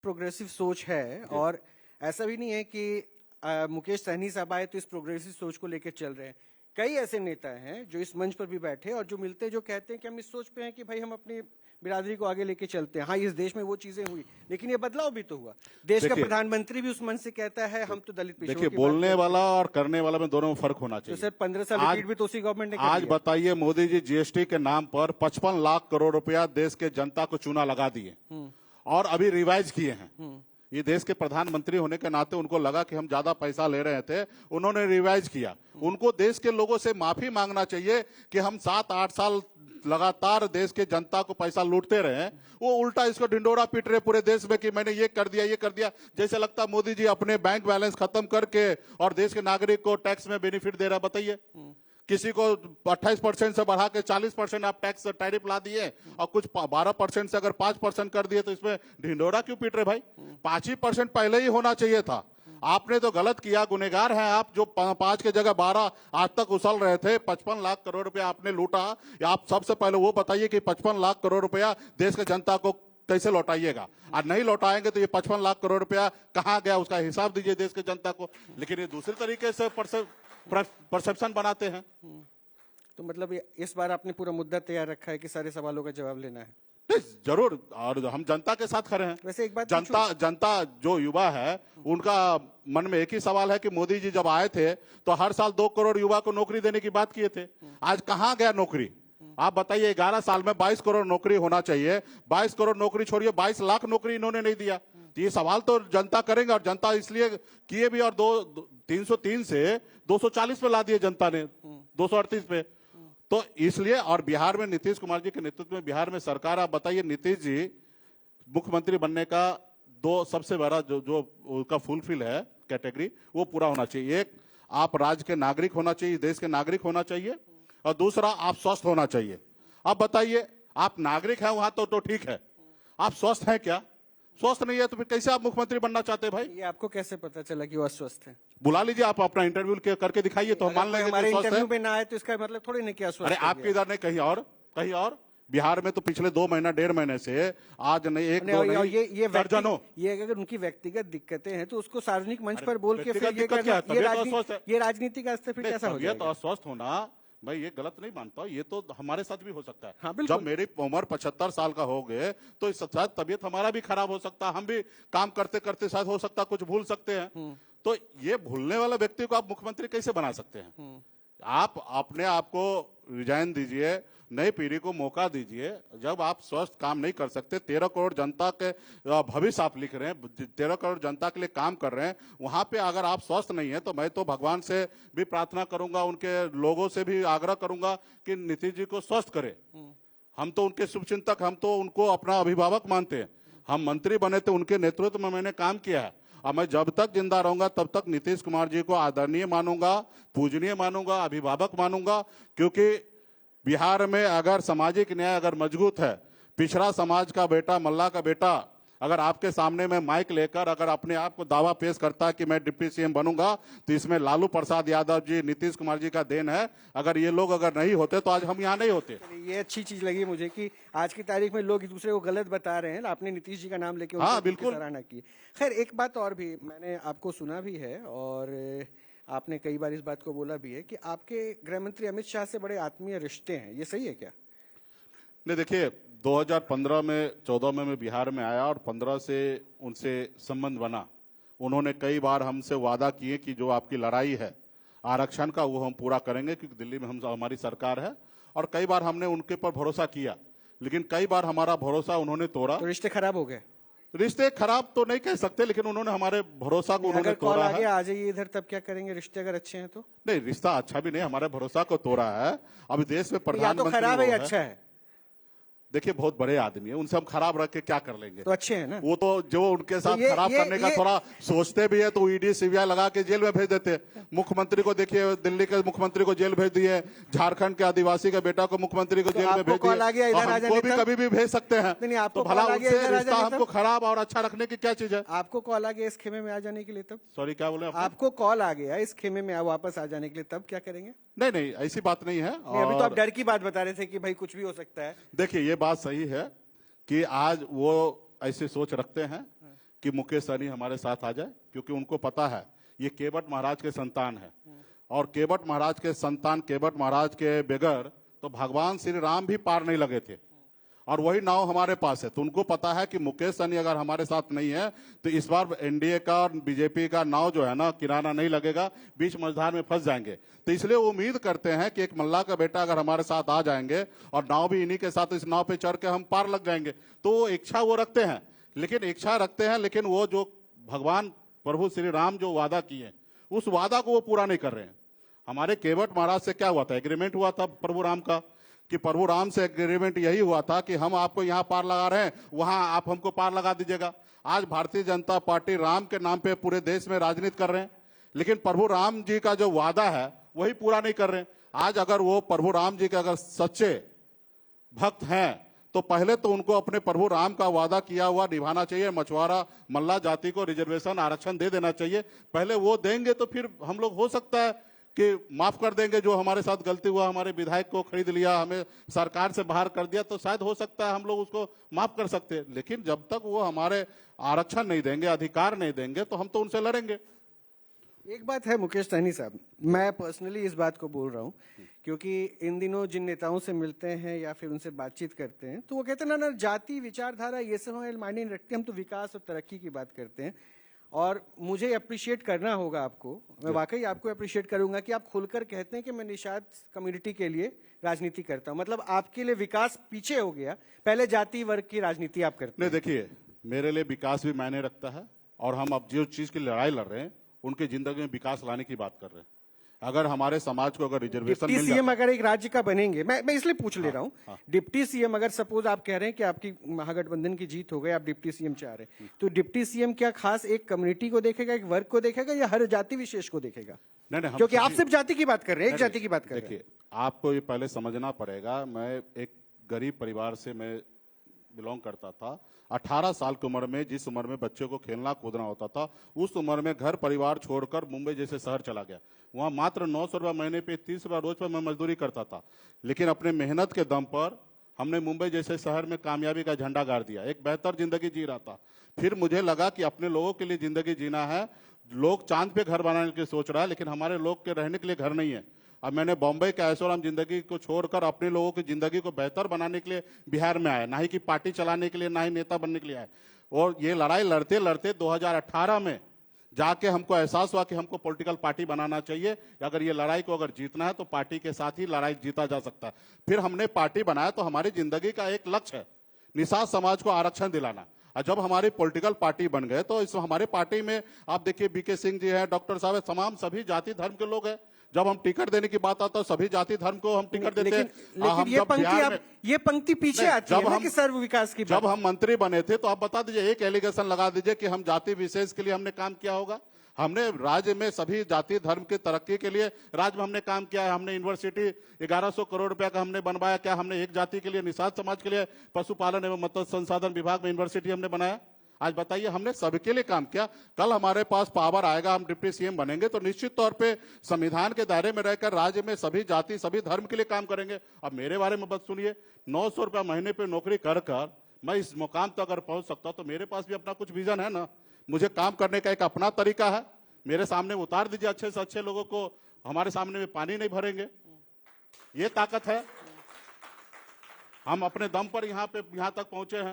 Progressive सोच है और ऐसा भी नहीं है कि मुकेश सहनी साहब आए तो इस प्रोग्रेसिव सोच को लेकर चल रहे हैं। कई ऐसे नेता हैं जो इस मंच पर भी बैठे और जो मिलते जो कहते हैं कि हम इस सोच पे हैं कि भाई हम अपनी बिरादरी को आगे लेके चलते हैं। हाँ, इस देश में वो चीजें हुई, लेकिन ये बदलाव भी तो हुआ। देश का प्रधानमंत्री भी उस मंच से कहता है हम तो दलित पिछड़ों की देखिए, बोलने वाला और करने वाला में दोनों में फर्क होना तो चाहिए। सर 15 साल रिपीट भी तो उसी गवर्नमेंट ने कर आज दिया। बताइए, मोदी जी जीएसटी के नाम पर 55 लाख करोड़ रुपया देश के जनता को चूना लगा दिए और अभी रिवाइज किए हैं। ये देश के प्रधानमंत्री होने के नाते उनको लगा कि हम ज्यादा पैसा ले रहे थे, उन्होंने रिवाइज किया। उनको देश के लोगों से माफी मांगना चाहिए कि हम 7-8 साल लगातार देश के जनता को पैसा लूटते रहे। वो उल्टा इसको ढिंडोरा पीट रहे पूरे देश में कि मैंने ये कर दिया, ये कर दिया। जैसे लगता मोदी जी अपने बैंक बैलेंस खत्म करके और देश के नागरिक को टैक्स में बेनिफिट दे रहा। बताइए, किसी को 28% से बढ़ा के 40% आप टैक्स टैरिफ ला दिए और कुछ 12% से अगर 5% कर दिए, तो इसमें ढिंडोरा क्यों पीट रहे भाई? 5% पहले ही होना चाहिए था। आपने तो गलत किया, गुनेगार हैं आप, जो 5 की जगह 12 आज तक उछल रहे थे। 55 लाख करोड़ रुपया आपने लूटा। आप सबसे पहले वो बताइए कि 55 लाख करोड़ रुपया देश के जनता को कैसे लौटाइएगा? और नहीं लौटाएंगे तो ये 55 लाख करोड़ रुपया कहाँ गया, उसका हिसाब दीजिए देश के जनता को। लेकिन ये दूसरे तरीके से परसेप्शन बनाते हैं। तो मतलब इस बार आपने पूरा मुद्दा तैयार रखा है कि सारे सवालों का जवाब लेना है। जरूर, और हम जनता के साथ खड़े हैं। वैसे एक बात जनता जो युवा है, उनका मन में एक ही सवाल है कि मोदी जी जब आए थे तो हर साल 2 करोड़ युवा को नौकरी देने की बात किए थे। आज कहाँ गया नौकरी? आप बताइए, 11 साल में 22 करोड़ नौकरी होना चाहिए। 22 करोड़ नौकरी छोड़िए, 22 लाख नौकरी इन्होंने नहीं दिया। तो ये सवाल तो जनता करेंगे, और जनता इसलिए किए भी। और 303 से 240 पे ला दिए जनता ने, 238 पे। तो इसलिए, और बिहार में नीतीश कुमार जी के नेतृत्व में बिहार में सरकार। आप बताइए, नीतीश जी मुख्यमंत्री बनने का सबसे बड़ा जो उनका फुलफिल है कैटेगरी, वो पूरा होना चाहिए। एक, आप राज्य के नागरिक होना चाहिए, देश के नागरिक होना चाहिए, और दूसरा, आप स्वस्थ होना चाहिए। अब बताइए, आप नागरिक हैं वहां तो ठीक है, आप स्वस्थ हैं क्या? स्वस्थ नहीं है तो फिर कैसे आप मुख्यमंत्री बनना चाहते हैं भाई? ये आपको कैसे पता चला कि वो अस्वस्थ है? बुला लीजिए, आप अपना इंटरव्यू करके दिखाइए तो हम मान लेंगे। हमारे इंटरव्यू में ना आए तो इसका मतलब थोड़ी नहीं कि अस्वस्थ। अरे आपके इधर नहीं, कहीं और बिहार में तो पिछले 2 महीना 1.5 महीने से आज नहीं, एक दो नहीं, ये दर्जनों। ये अगर उनकी व्यक्तिगत दिक्कतें हैं तो उसको सार्वजनिक मंच पर बोल के फिर ये राजनीति का स्तर फिर कैसा हो जाएगा? तो अस्वस्थ होना भाई, ये गलत नहीं मानता, ये तो हमारे साथ भी हो सकता है। हाँ, जब मेरी उम्र 75 साल का हो गए तो शायद तबीयत हमारा भी खराब हो सकता है। हम भी काम करते करते शायद हो सकता कुछ भूल सकते हैं। तो ये भूलने वाला व्यक्ति को आप मुख्यमंत्री कैसे बना सकते हैं? आप अपने आप को रिजाइन दीजिए, नई पीढ़ी को मौका दीजिए। जब आप स्वस्थ काम नहीं कर सकते, 13 करोड़ जनता के भविष्य आप लिख रहे हैं, 13 करोड़ जनता के लिए काम कर रहे हैं, वहां पे अगर आप स्वस्थ नहीं है तो मैं तो भगवान से भी प्रार्थना करूंगा, उनके लोगों से भी आग्रह करूंगा कि नीतीश जी को स्वस्थ करे। हम तो उनके शुभचिंतक, हम तो उनको अपना अभिभावक मानते हैं। हम मंत्री बने थे, उनके नेतृत्व में मैंने काम किया है, और मैं जब तक जिंदा रहूंगा तब तक नीतीश कुमार जी को आदरणीय मानूंगा, पूजनीय मानूंगा, अभिभावक मानूंगा। क्योंकि बिहार में अगर सामाजिक न्याय अगर मजबूत है, पिछड़ा समाज का बेटा, मल्ला का बेटा अगर आपके सामने में माइक लेकर अगर अपने आप को दावा पेश करता है कि मैं डिप्टी सीएम बनूंगा, तो इसमें लालू प्रसाद यादव जी, नीतीश कुमार जी का देन है। अगर ये लोग अगर नहीं होते तो आज हम यहाँ नहीं होते। ये अच्छी चीज लगी मुझे कि आज की तारीख में लोग एक दूसरे को गलत बता रहे हैं। आपने नीतीश जी का नाम लेके हाँ, बिल्कुल सराहना की। खैर, एक बात और भी मैंने आपको सुना भी है और आपने कई बार इस बात को बोला भी है कि आपके गृह मंत्री अमित शाह से बड़े आत्मीय रिश्ते हैं, ये सही है क्या? नहीं, देखिए, 2015 में 14 में मैं बिहार में आया और 15 से उनसे संबंध बना। उन्होंने कई बार हमसे वादा किए कि जो आपकी लड़ाई है आरक्षण का, वो हम पूरा करेंगे, क्योंकि दिल्ली में हमारी सरकार है। और कई बार हमने उनके पर भरोसा किया, लेकिन कई बार हमारा भरोसा उन्होंने तोड़ा। तो रिश्ते खराब हो गए? रिश्ते खराब तो नहीं कह सकते, लेकिन उन्होंने हमारे भरोसा को उन्होंने तोड़ा है। आ जाइए इधर, तब क्या करेंगे? रिश्ते अगर अच्छे हैं तो? नहीं, रिश्ता अच्छा भी नहीं, हमारे भरोसा को तोड़ा है। अभी देश में प्रधानमंत्री तो खराब है, अच्छा है। देखिए, बहुत बड़े आदमी है, उनसे हम खराब रख के क्या कर लेंगे? तो अच्छे हैं ना वो तो जो उनके साथ खराब करने का थोड़ा सोचते भी है तो ईडी सीबीआई लगा के जेल में भेज देते हैं। मुख्यमंत्री को देखिए, दिल्ली के मुख्यमंत्री को जेल भेज दिए, झारखंड के आदिवासी के बेटा को मुख्यमंत्री को जेल में भेज दिए। हमको भी कभी भी भेज सकते हैं। तो भला उनसे रिश्ता हमको खराब और अच्छा रखने की क्या चीज है? आपको कॉल आ गया इस खेमे में आ जाने के लिए तब? सॉरी, क्या बोले? आपको कॉल आ गया इस खेमे में वापस आ जाने के लिए, तब क्या करेंगे? नहीं, ऐसी बात नहीं है। अभी तो आप डर की बात बता रहे थे कि भाई कुछ भी हो सकता है। देखिए, ये बात सही है कि आज वो ऐसे सोच रखते हैं कि मुकेश सहनी हमारे साथ आ जाए, क्योंकि उनको पता है ये केवट महाराज के संतान है, और केवट महाराज के संतान केवट महाराज के बगैर तो भगवान श्री राम भी पार नहीं लगे थे, और वही नाव हमारे पास है। तो उनको पता है कि मुकेश सहनी अगर हमारे साथ नहीं है तो इस बार एनडीए का और बीजेपी का नाव जो है ना किराना नहीं लगेगा, बीच मझधार में फंस जाएंगे। तो इसलिए वो उम्मीद करते हैं कि एक मल्ला का बेटा अगर हमारे साथ आ जाएंगे और नाव भी इन्हीं के साथ, इस नाव पे चढ़ के हम पार लग जाएंगे। तो वो इच्छा वो रखते हैं, लेकिन वो जो भगवान प्रभु श्री राम जो वादा किए उस वादा को वो पूरा नहीं कर रहे हैं। हमारे केवट महाराज से क्या हुआ था, एग्रीमेंट हुआ था प्रभु राम का, कि प्रभु राम से एग्रीमेंट यही हुआ था कि हम आपको यहाँ पार लगा रहे हैं, वहां आप हमको पार लगा दीजिएगा। आज भारतीय जनता पार्टी राम के नाम पे पूरे देश में राजनीति कर रहे हैं, लेकिन प्रभु राम जी का जो वादा है वही पूरा नहीं कर रहे हैं। आज अगर वो प्रभु राम जी के अगर सच्चे भक्त हैं तो पहले तो उनको अपने प्रभु राम का वादा किया हुआ निभाना चाहिए। मछुआरा मल्ला जाति को रिजर्वेशन आरक्षण दे देना चाहिए, पहले वो देंगे तो फिर हम लोग हो सकता है कि माफ कर देंगे। जो हमारे साथ गलती हुआ, हमारे विधायक को खरीद लिया, हमें सरकार से बाहर कर दिया, तो शायद हो सकता है हम लोग उसको माफ कर सकते हैं। लेकिन जब तक वो हमारे आरक्षण नहीं देंगे, अधिकार नहीं देंगे, तो हम तो उनसे लड़ेंगे। एक बात है मुकेश सहनी साहब, मैं पर्सनली इस बात को बोल रहा हूँ क्योंकि इन दिनों जिन नेताओं से मिलते हैं या फिर उनसे बातचीत करते हैं तो वो कहते हैं ना जाति विचारधारा ये सब हमें मायने नहीं रखते, हम तो विकास और तरक्की की बात करते हैं। और मुझे अप्रिशिएट करना होगा आपको, मैं वाकई आपको अप्रिशिएट करूंगा कि आप खुलकर कहते हैं कि मैं निषाद कम्युनिटी के लिए राजनीति करता हूं। मतलब आपके लिए विकास पीछे हो गया, पहले जाति वर्ग की राजनीति आप करते हैं। देखिए, मेरे लिए विकास भी मायने रखता है, और हम अब जो चीज की लड़ाई लड़ रहे हैं उनके जिंदगी में विकास लाने की बात कर रहे हैं। अगर हमारे समाज को अगर रिजर्वेशन डिप्टी सीएम अगर एक राज्य का बनेंगे, मैं इसलिए पूछ ले रहा हूँ, डिप्टी सीएम अगर सपोज आप कह रहे हैं कि आपकी महागठबंधन की जीत हो गई, आप डिप्टी सीएम चाह रहे हैं, तो डिप्टी सीएम क्या खास एक कम्युनिटी को देखेगा, एक वर्ग को देखेगा, या हर जाति विशेष को देखेगा? नहीं, क्योंकि आप सिर्फ जाति की बात कर रहे हैं, एक जाति की बात कर रहे हैं। देखिए, आपको ये पहले समझना पड़ेगा, मैं एक गरीब परिवार से मैं बिलोंग करता था। 18 साल की उम्र में, जिस उम्र में बच्चों को खेलना कूदना होता था, उस उम्र में घर परिवार छोड़कर मुंबई जैसे शहर चला गया। वहां मात्र 900 रुपये महीने पे, 30 रुपये रोज पर मैं मजदूरी करता था, लेकिन अपने मेहनत के दम पर हमने मुंबई जैसे शहर में कामयाबी का झंडा गाड़ दिया, एक बेहतर जिंदगी जी रहा था। फिर मुझे लगा कि अपने लोगों के लिए जिंदगी जीना है। लोग चांद पे घर बनाने की सोच रहा है, लेकिन हमारे लोग के रहने के लिए घर नहीं है। अब मैंने बॉम्बे के ऐशोआराम जिंदगी को छोड़कर अपने लोगों की जिंदगी को बेहतर बनाने के लिए बिहार में आए, ना ही कि पार्टी चलाने के लिए, ना ही नेता बनने के लिए आए। और ये लड़ाई लड़ते लड़ते 2018 में जाके हमको एहसास हुआ कि हमको पॉलिटिकल पार्टी बनाना चाहिए। अगर ये लड़ाई को अगर जीतना है तो पार्टी के साथ ही लड़ाई जीता जा सकता है। फिर हमने पार्टी बनाया, तो हमारी जिंदगी का एक लक्ष्य है निषाद समाज को आरक्षण दिलाना। और जब हमारी पॉलिटिकल पार्टी बन गए तो इस हमारे पार्टी में आप देखिए बीके सिंह जी हैं, डॉक्टर साहब है, तमाम सभी जाति धर्म के लोग हैं। जब हम टिकट देने की बात आता है, सभी जाति धर्म को हम टिकट देते हैं। लेकिन ये पंक्ति पीछे आती है कि सर्व विकास की। जब हम मंत्री बने थे तो आप बता दीजिए, एक एलिगेशन लगा दीजिए कि हम जाति विशेष के लिए हमने काम किया होगा। हमने राज्य में सभी जाति धर्म की तरक्की के लिए राज्य में हमने काम किया है। हमने यूनिवर्सिटी 1100 करोड़ रुपया का हमने बनवाया। क्या हमने एक जाति के लिए, निषाद समाज के लिए पशुपालन एवं मत्स्य संसाधन विभाग में यूनिवर्सिटी हमने बनाया? आज बताइए, हमने सबके लिए काम किया। कल हमारे पास पावर आएगा, हम डिप्टी सीएम बनेंगे तो निश्चित तौर पे संविधान के दायरे में रहकर राज्य में सभी जाति सभी धर्म के लिए काम करेंगे। अब मेरे बारे में बस सुनिए, 900 रुपया महीने पे नौकरी कर कर मैं इस मुकाम तक अगर पहुंच सकता तो मेरे पास भी अपना कुछ विजन है ना। मुझे काम करने का एक अपना तरीका है। मेरे सामने उतार दीजिए अच्छे से अच्छे लोगों को, हमारे सामने में पानी नहीं भरेंगे। ये ताकत है, हम अपने दम पर यहाँ तक पहुंचे हैं।